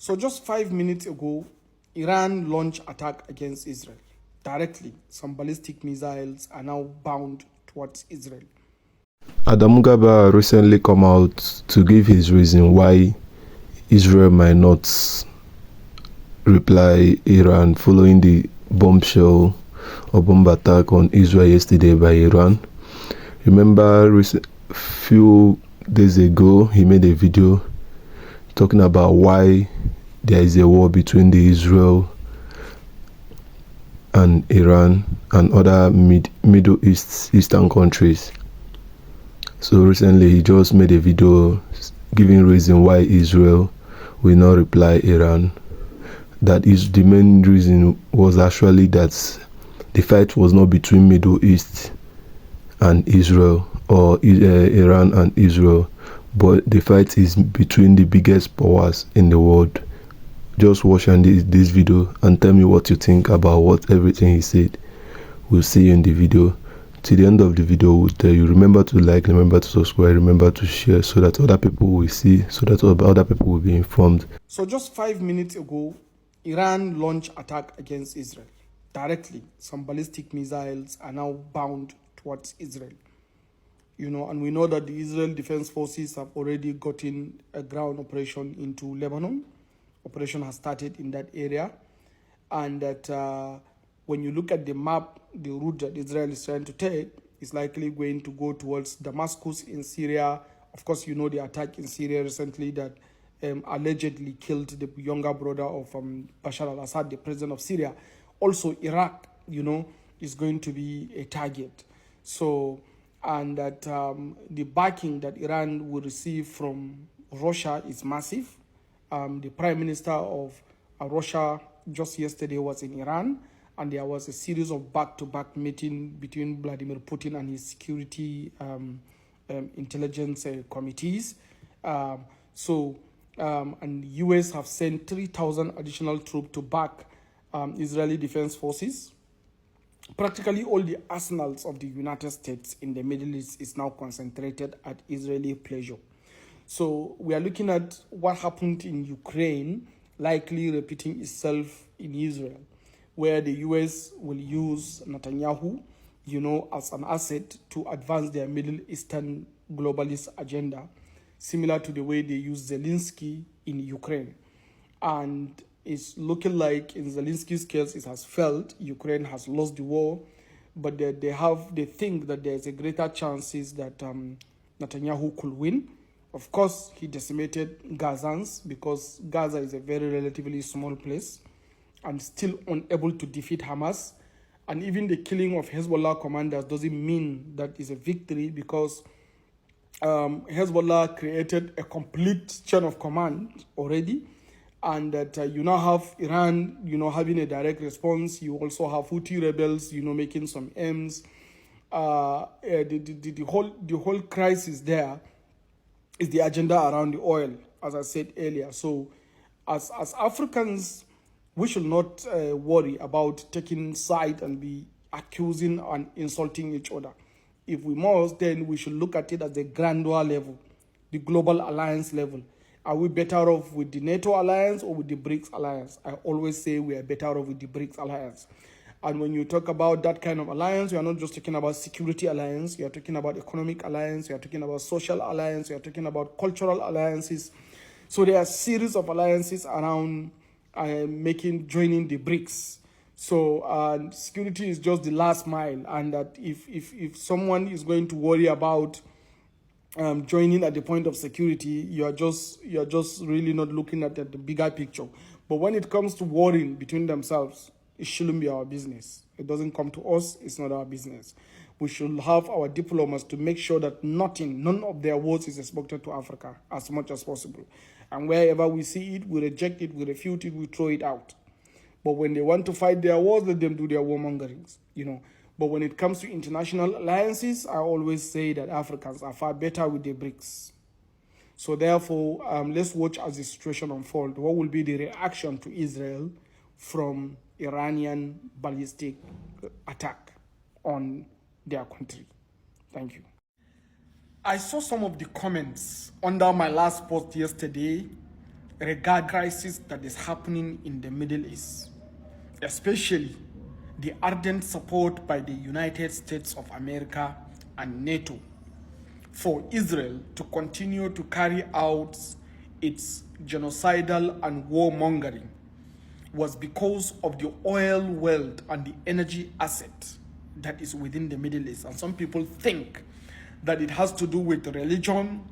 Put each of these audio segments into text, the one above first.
So just 5 minutes ago, Iran launched attack against Israel. Directly, some ballistic missiles are now bound towards Israel. Adamu Garba recently come out to give his reason why Israel might not reply Iran following the bombshell or bomb attack on Israel yesterday by Iran. Remember, few days ago, he made a video talking about why there is a war between the Israel and Iran and other Middle Eastern countries. So recently he just made a video giving reason why Israel will not reply Iran. That is the main reason was actually that the fight was not between Middle East and Israel or Iran and Israel, but the fight is between the biggest powers in the world. Just watch this video and tell me what you think about everything he said. We'll see you in the video. Till the end of the video, we'll tell you, remember to like, remember to subscribe, remember to share so that other people will see, so that other people will be informed. So just 5 minutes ago, Iran launched attack against Israel. Directly, some ballistic missiles are now bound towards Israel. And we know that the Israel Defense Forces have already gotten a ground operation into Lebanon. Operation has started in that area. And that when you look at the map, the route that Israel is trying to take is likely going to go towards Damascus in Syria. Of course, you know the attack in Syria recently that allegedly killed the younger brother of Bashar al-Assad, the president of Syria. Also, Iraq, is going to be a target. So, and that the backing that Iran will receive from Russia is massive. The prime minister of Russia just yesterday was in Iran, and there was a series of back-to-back meetings between Vladimir Putin and his security intelligence committees. And the US have sent 3,000 additional troops to back Israeli Defense Forces. Practically all the arsenals of the United States in the Middle East is now concentrated at Israeli pleasure. So we are looking at what happened in Ukraine likely repeating itself in Israel, where the US will use Netanyahu, as an asset to advance their Middle Eastern globalist agenda, similar to the way they use Zelensky in Ukraine. And it's looking like in Zelensky's case, it has failed. Ukraine has lost the war, but they think that there's a greater chances that Netanyahu could win. Of course, he decimated Gazans because Gaza is a very relatively small place and still unable to defeat Hamas. And even the killing of Hezbollah commanders doesn't mean that it's a victory because Hezbollah created a complete chain of command already. And that you now have Iran, having a direct response. You also have Houthi rebels, making some aims. The whole crisis there is the agenda around the oil, as I said earlier. So as Africans, we should not worry about taking side and be accusing and insulting each other. If we must, then we should look at it at the grandeur level, the global alliance level. Are we better off with the NATO alliance or with the BRICS alliance? I always say we are better off with the BRICS alliance. And when you talk about that kind of alliance, you are not just talking about security alliance, you are talking about economic alliance, you are talking about social alliance, you are talking about cultural alliances. So there are a series of alliances around joining the BRICS. So security is just the last mile, and that if someone is going to worry about joining at the point of security, you're just really not looking at the bigger picture. But when it comes to warring between themselves, it shouldn't be our business. It doesn't come to us. It's not our business. We should have our diplomats to make sure that none of their wars is exported to Africa as much as possible. And wherever we see it, we reject it, we refute it, we throw it out. But when they want to fight their wars, let them do their warmongerings, But when it comes to international alliances, I always say that Africans are far better with the BRICS. So therefore, let's watch as the situation unfolds. What will be the reaction to Israel from Iranian ballistic attack on their country? Thank you. I saw some of the comments under my last post yesterday regard crisis that is happening in the Middle East, especially the ardent support by the United States of America and NATO for Israel to continue to carry out its genocidal and warmongering was because of the oil wealth and the energy asset that is within the Middle East. And some people think that it has to do with religion,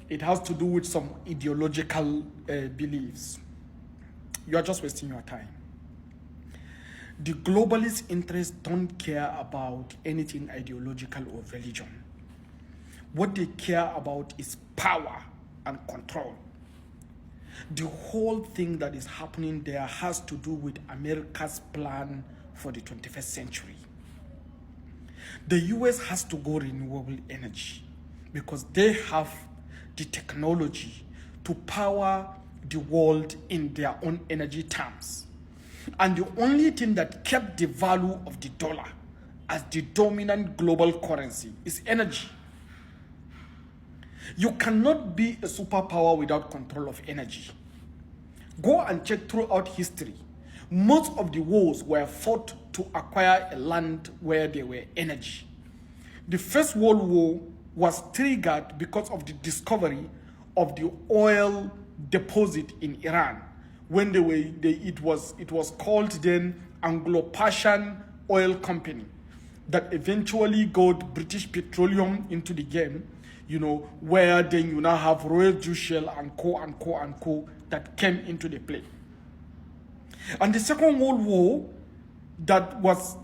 it has to do with some ideological beliefs. You are just wasting your time. The globalist interests don't care about anything ideological or religion. What they care about is power and control. The whole thing that is happening there has to do with America's plan for the 21st century. The US has to go renewable energy because they have the technology to power the world in their own energy terms. And the only thing that kept the value of the dollar as the dominant global currency is energy. You cannot be a superpower without control of energy. Go and check throughout history. Most of the wars were fought to acquire a land where there were energy. The First World War was triggered because of the discovery of the oil deposit in Iran. When it was called then Anglo-Persian Oil Company that eventually got British Petroleum into the game, you know, where then you now have Royal Dutch Shell and co and co and co that came into the play. And the Second World War that was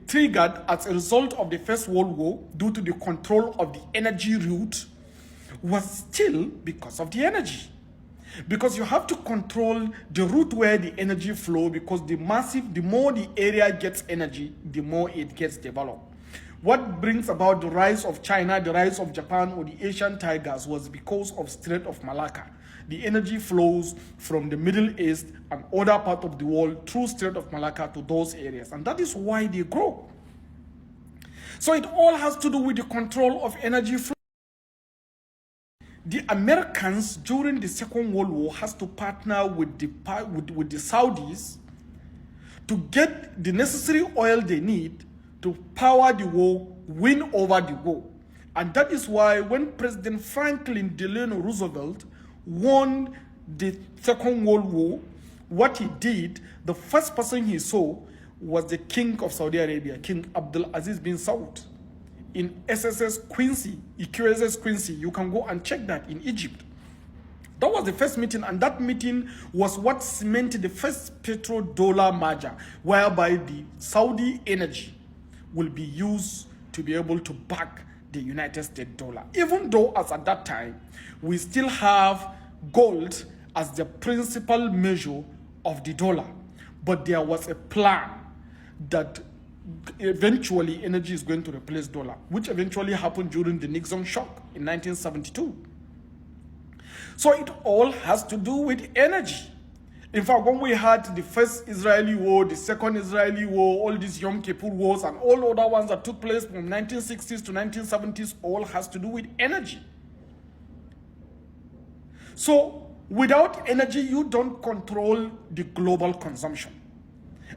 triggered as a result of the First World War due to the control of the energy route was still because of the energy. Because you have to control the route where the energy flow, because the more the area gets energy, the more it gets developed. What brings about the rise of China, the rise of Japan, or the Asian tigers was because of Strait of Malacca. The energy flows from the Middle East and other parts of the world through Strait of Malacca to those areas. And that is why they grow. So it all has to do with the control of energy flow. The Americans during the Second World War has to partner with the Saudis to get the necessary oil they need to power the war, win over the war. And that is why when President Franklin Delano Roosevelt won the Second World War, what he did, the first person he saw was the King of Saudi Arabia, King Abdul Aziz bin Saud, in SSS Quincy, EQSS Quincy. You can go and check that in Egypt. That was the first meeting, and that meeting was what cemented the first petrodollar merger, whereby the Saudi energy will be used to be able to back the United States dollar. Even though as at that time, we still have gold as the principal measure of the dollar. But there was a plan that eventually energy is going to replace dollar, which eventually happened during the Nixon shock in 1972. So it all has to do with energy. In fact, when we had the first Israeli war, the second Israeli war, all these Yom Kippur wars, and all other ones that took place from 1960s to 1970s, all has to do with energy. So without energy, you don't control the global consumption.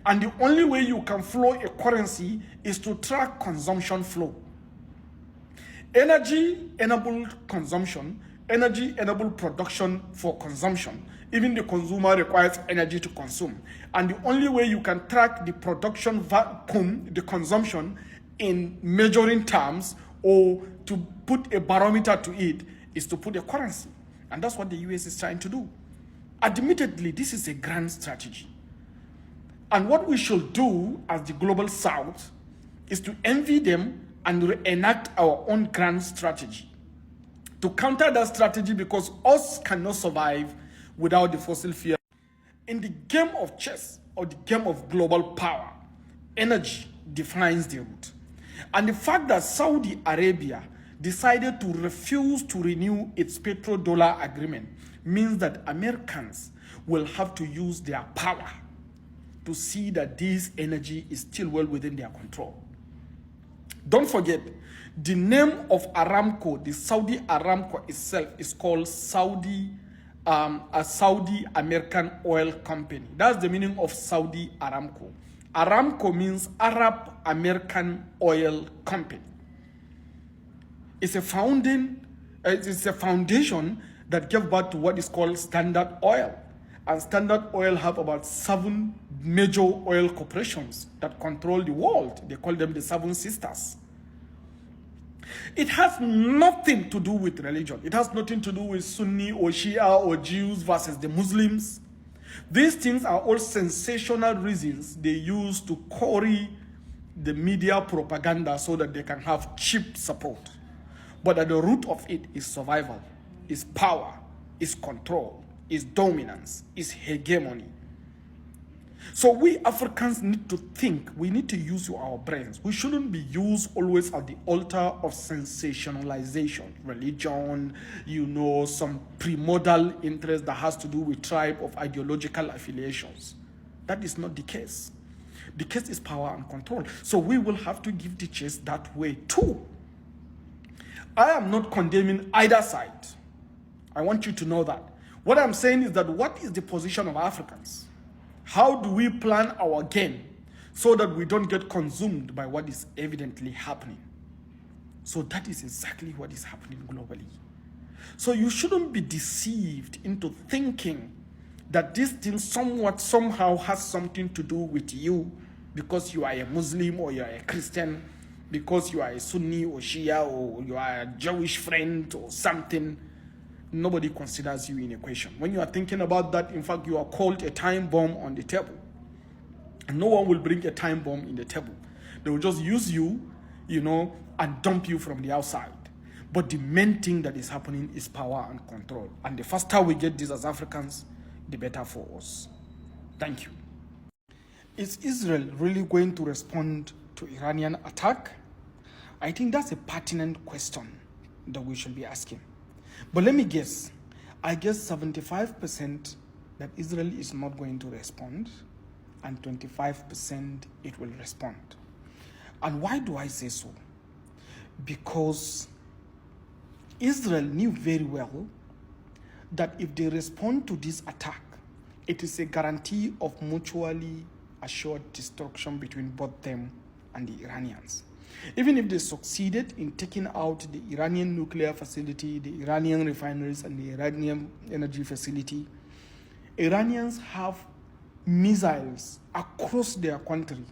And the only way you can flow a currency is to track consumption flow. Energy-enabled consumption, energy-enabled production for consumption. Even the consumer requires energy to consume. And the only way you can track the production vacuum, the consumption, in measuring terms or to put a barometer to it is to put a currency. And that's what the US is trying to do. Admittedly, this is a grand strategy. And what we should do as the global south is to envy them and reenact our own grand strategy to counter that strategy, because us cannot survive without the fossil fuel. In the game of chess or the game of global power, energy defines the route. And the fact that Saudi Arabia decided to refuse to renew its petrodollar agreement means that Americans will have to use their power to see that this energy is still well within their control. Don't forget, the name of Aramco, the Saudi Aramco itself, is called Saudi a Saudi American oil company. That's the meaning of Saudi Aramco. Aramco means Arab American Oil Company. It's a foundation that gave birth to what is called Standard Oil. And Standard Oil have about 7 major oil corporations that control the world. They call them the Seven Sisters. It has nothing to do with religion. It has nothing to do with Sunni or Shia or Jews versus the Muslims. These things are all sensational reasons they use to curry the media propaganda so that they can have cheap support. But at the root of it is survival, is power, is control, is dominance, is hegemony. So we Africans need to think, we need to use our brains. We shouldn't be used always at the altar of sensationalization, religion, some primordial interest that has to do with tribe of ideological affiliations. That is not the case. The case is power and control. So we will have to give the chase that way too. I am not condemning either side. I want you to know that. What I'm saying is that what is the position of Africans? How do we plan our game so that we don't get consumed by what is evidently happening? So that is exactly what is happening globally. So you shouldn't be deceived into thinking that this thing somehow has something to do with you because you are a Muslim or you are a Christian, because you are a Sunni or Shia or you are a Jewish friend or something. Nobody considers you in equation. When you are thinking about that, in fact, you are called a time bomb on the table. And no one will bring a time bomb in the table. They will just use you, and dump you from the outside. But the main thing that is happening is power and control. And the faster we get this as Africans, the better for us. Thank you. Is Israel really going to respond to Iranian attack? I think that's a pertinent question that we should be asking. But let me guess. I guess 75% that Israel is not going to respond, and 25% it will respond. And why do I say so? Because Israel knew very well that if they respond to this attack, it is a guarantee of mutually assured destruction between both them and the Iranians. Even if they succeeded in taking out the Iranian nuclear facility, the Iranian refineries, and the Iranian energy facility, Iranians have missiles across their country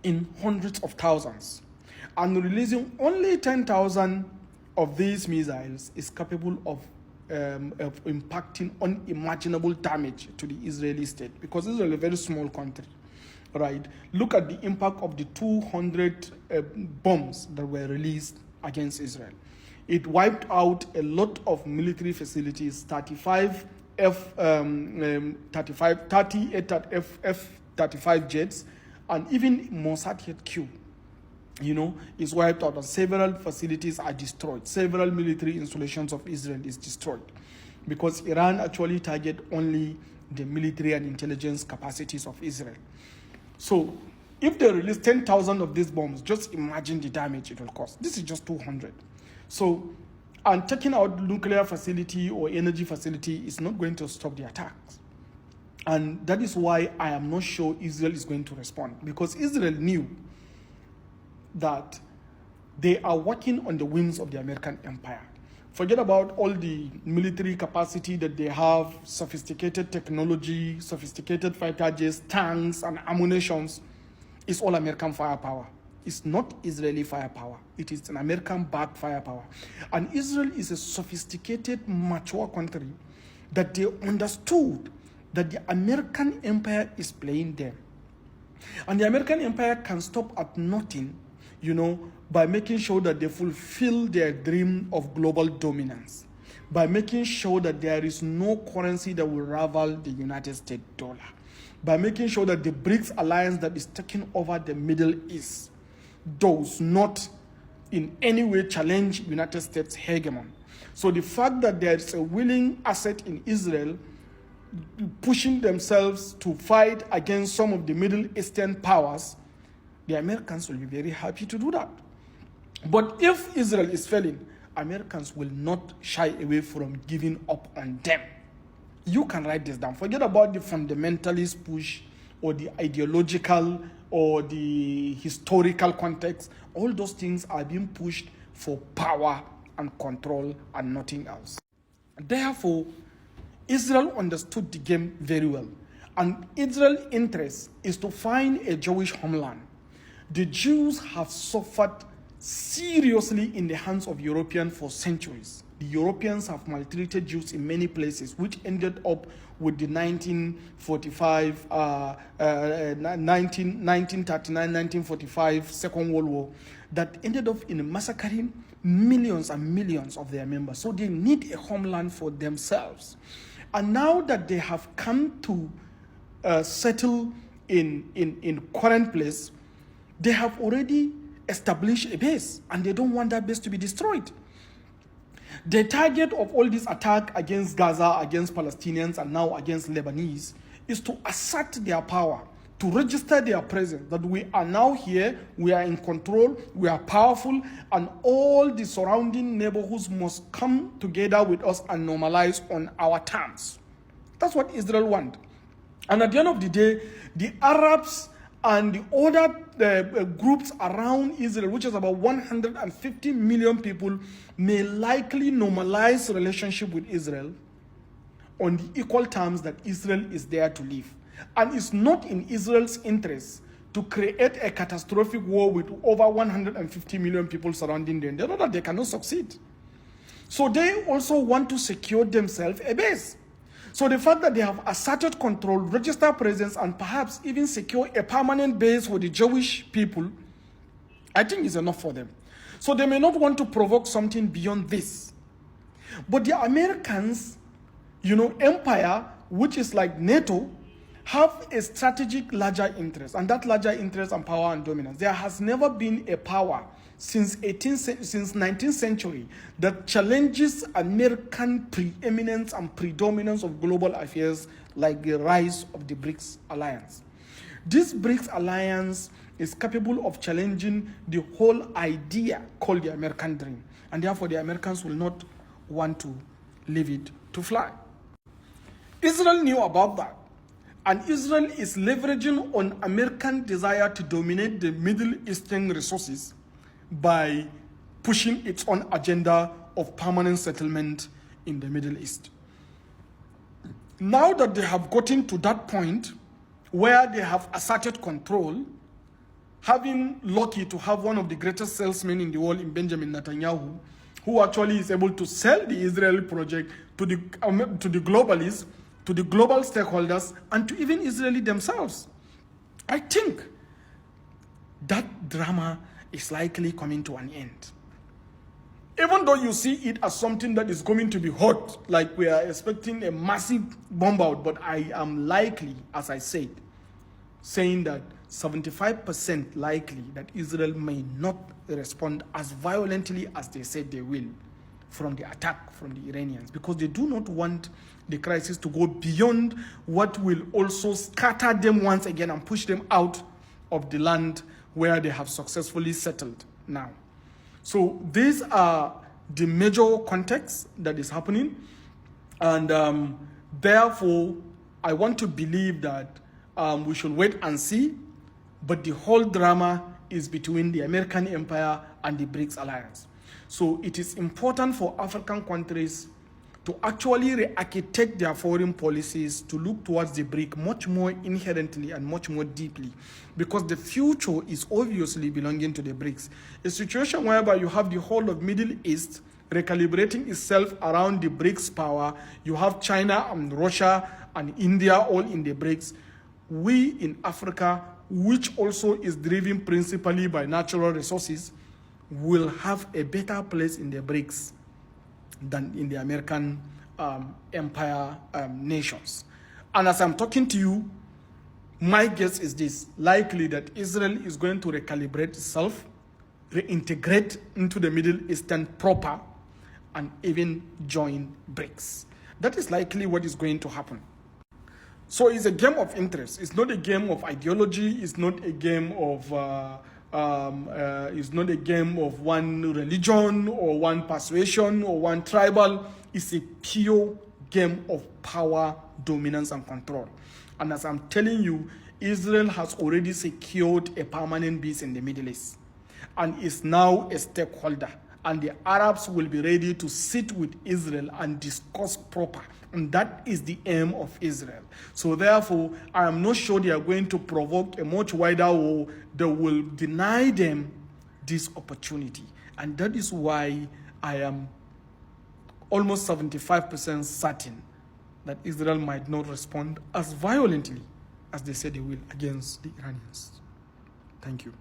in hundreds of thousands. And releasing only 10,000 of these missiles is capable of impacting unimaginable damage to the Israeli state, because Israel is a very small country. Right, look at the impact of the 200 bombs that were released against Israel. It wiped out a lot of military facilities, 38 F-35 jets, and even Mossad HQ, is wiped out. And several facilities are destroyed. Several military installations of Israel is destroyed, because Iran actually target only the military and intelligence capacities of Israel. So if they release 10,000 of these bombs, just imagine the damage it will cause. This is just 200. So, and taking out nuclear facility or energy facility is not going to stop the attacks. And that is why I am not sure Israel is going to respond, because Israel knew that they are working on the wings of the American empire. Forget about all the military capacity that they have, sophisticated technology, sophisticated fighter jets, tanks, and ammunitions. It's all American firepower. It's not Israeli firepower. It is an American-backed firepower. And Israel is a sophisticated, mature country that they understood that the American empire is playing them. And the American empire can stop at nothing, by making sure that they fulfill their dream of global dominance, by making sure that there is no currency that will rival the United States dollar, by making sure that the BRICS alliance that is taking over the Middle East does not in any way challenge United States hegemon. So the fact that there is a willing asset in Israel pushing themselves to fight against some of the Middle Eastern powers, the Americans will be very happy to do that. But if Israel is failing, Americans will not shy away from giving up on them. You can write this down. Forget about the fundamentalist push or the ideological or the historical context. All those things are being pushed for power and control and nothing else. Therefore, Israel understood the game very well. And Israel's interest is to find a Jewish homeland. The Jews have suffered seriously in the hands of Europeans for centuries. The Europeans have maltreated Jews in many places, which ended up with the 1939-1945 Second World War that ended up in massacring millions and millions of their members. So they need a homeland for themselves. And now that they have come to settle in current place, they have already established a base, and they don't want that base to be destroyed. The target of all this attack against Gaza, against Palestinians, and now against Lebanese is to assert their power, to register their presence, that we are now here, we are in control, we are powerful, and all the surrounding neighborhoods must come together with us and normalize on our terms. That's what Israel wants. And at the end of the day, the Arabs and the other groups around Israel, which is about 150 million people, may likely normalize relationship with Israel on the equal terms that Israel is there to live. And it's not in Israel's interest to create a catastrophic war with over 150 million people surrounding them. They know that they cannot succeed. So they also want to secure themselves a base. So the fact that they have asserted control, registered presence, and perhaps even secure a permanent base for the Jewish people, I think is enough for them. So they may not want to provoke something beyond this. But the Americans, empire, which is like NATO, have a strategic larger interest, and that larger interest and power and dominance. There has never been a power since 19th century that challenges American preeminence and predominance of global affairs like the rise of the BRICS alliance. This BRICS alliance is capable of challenging the whole idea called the American dream, and therefore the Americans will not want to leave it to fly. Israel knew about that, and Israel is leveraging on American desire to dominate the Middle Eastern resources by pushing its own agenda of permanent settlement in the Middle East. Now that they have gotten to that point where they have asserted control, having lucky to have one of the greatest salesmen in the world in Benjamin Netanyahu, who actually is able to sell the Israeli project to the globalists, to the global stakeholders, and to even Israeli themselves. I think that drama is likely coming to an end. Even though you see it as something that is going to be hot, like we are expecting a massive bomb out, but I am likely, as I said, saying that 75% likely that Israel may not respond as violently as they said they will from the attack from the Iranians, because they do not want the crisis to go beyond what will also scatter them once again and push them out of the land where they have successfully settled now. So these are the major context that is happening, and therefore I want to believe that we should wait and see, but the whole drama is between the American empire and the BRICS alliance. So it is important for African countries to actually re-architect their foreign policies to look towards the BRIC much more inherently and much more deeply, because the future is obviously belonging to the BRICS. A situation whereby you have the whole of Middle East recalibrating itself around the BRICS power, you have China and Russia and India all in the BRICS. We in Africa, which also is driven principally by natural resources, will have a better place in the BRICS than in the American empire nations. And as I'm talking to you, my guess is this: likely that Israel is going to recalibrate itself, reintegrate into the Middle Eastern proper, and even join BRICS. That is likely what is going to happen. So it's a game of interest. It's not a game of ideology. It's not a game of one religion or one persuasion or one tribal. It's a pure game of power, dominance, and control. And as I'm telling you, Israel has already secured a permanent base in the Middle East and is now a stakeholder. And the Arabs will be ready to sit with Israel and discuss proper. And that is the aim of Israel. So therefore, I am not sure they are going to provoke a much wider war that will deny them this opportunity. And that is why I am almost 75% certain that Israel might not respond as violently as they said they will against the Iranians. Thank you.